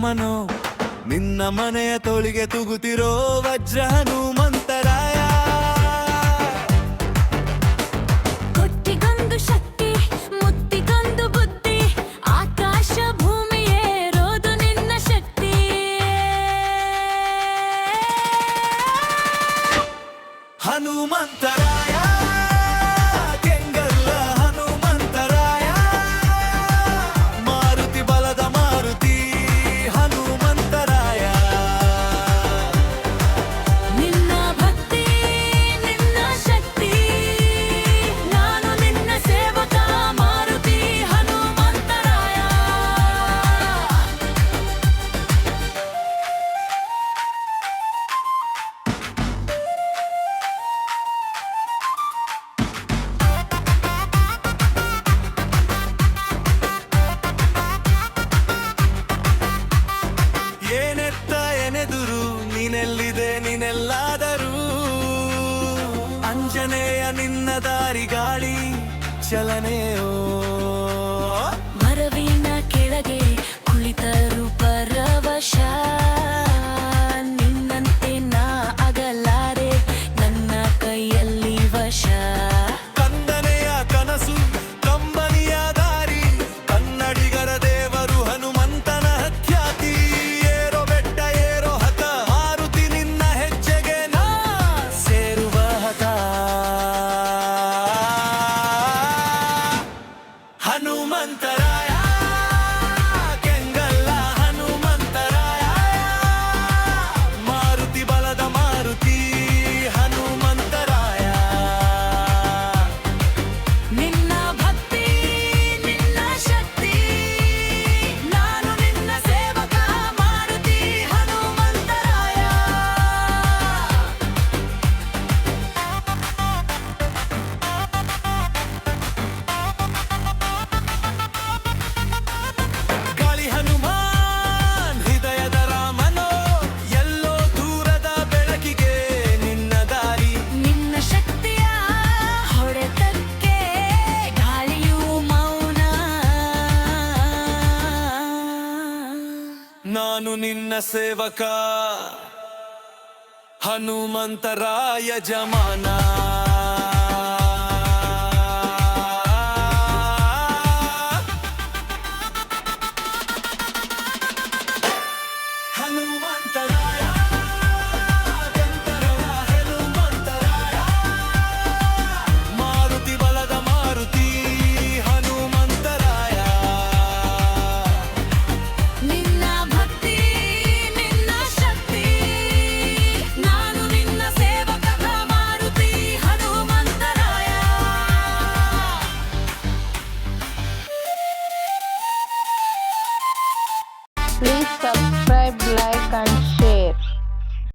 ರಾಮನೋ ನಿನ್ನ ಮನೆಯ ತೋಳಿಗೆ ತೂಗುತ್ತಿರೋ ವಜ್ರ ಹನುಮಂತರಾಯ. ಕೊಟ್ಟಿಗೊಂದು ಶಕ್ತಿ ಮುತ್ತಿಗೊಂದು ಬುದ್ಧಿ ಆಕಾಶ ಭೂಮಿ ಏರೋದು ನಿನ್ನ ಶಕ್ತಿ. ಹನುಮಂತರಾಯ ಕೆಂಗಲ್ಲ ಹನುಮಂತರಾಯ ಮಾರುತಿ ಬಲದ ಮಾರುತಿ ಹನುಮಂತರಾಯ. ನಿನ್ನ ಭಕ್ತಿ ನಿನ್ನ ಶಕ್ತಿ ನಾನು ನಿನ್ನ ಸೇವಕ ಮಾರುತಿ ಹನುಮಂತರಾಯ. ಏನೆತ್ತ ಎನೆದುರು ನೀನೆಲ್ಲಿದೆ ನೀನೆಲ್ಲಾದರೂ ಅಂಜನೇಯ ನಿನ್ನ ದಾರಿ ಗಾಳಿ ಚಲನೆಯೋ. ಮರವಿನ ಕೆಳಗೆ ಕುಳಿತರು ಪರವಶ ನಿನ್ನಂತೆ ನಾ ಅಗಲಾರೆ ನನ್ನ ಕೈಯಲ್ಲಿ ವಶ. ಕಂದನೆಯ ಕನಸು ಕಂಬನಿಯ ದಾರಿ ಕನ್ನಡಿಗರ ದೇವರು ಹನುಮಂತನ ಖ್ಯಾತಿ. ಏರೋ ಬೆಟ್ಟ ಏರೋ ಹತ ಮಾರುತಿ ನಿನ್ನ ಹೆಜ್ಜೆಗೆ ನಾ ಸೇರುವ ಹತ. ಹನುಮಂತರಾಯ ಕೆಂಗಲ್ಲ ಹನುಮಂತರಾಯ ಮಾರುತಿ ಬಲದ ಮಾರುತಿ ಹನುಮಂತರಾಯ. ನಿನ್ನ ಭಕ್ತಿ ನಿನ್ನ ಶಕ್ತಿ ನಾನು ನಿನ್ನ ಸೇವಕ ಮಾರುತಿ ಹನುಮಂತರಾಯ. ಗಾಳಿ ಹನುಮಾನ್ ಹೃದಯದ ರಾಮನೋ ಎಲ್ಲೋ ದೂರದ ಬೆಳಕಿಗೆ ನಿನ್ನ ದಾರಿ. ನಿನ್ನ ಶಕ್ತಿಯ ಹೊಡೆತಕ್ಕೆ ಗಾಳಿಯು ಮೌನ. ನಾನು ನಿನ್ನ ಸೇವಕ ಹನುಮಂತರಾಯ ಜಮಾನ.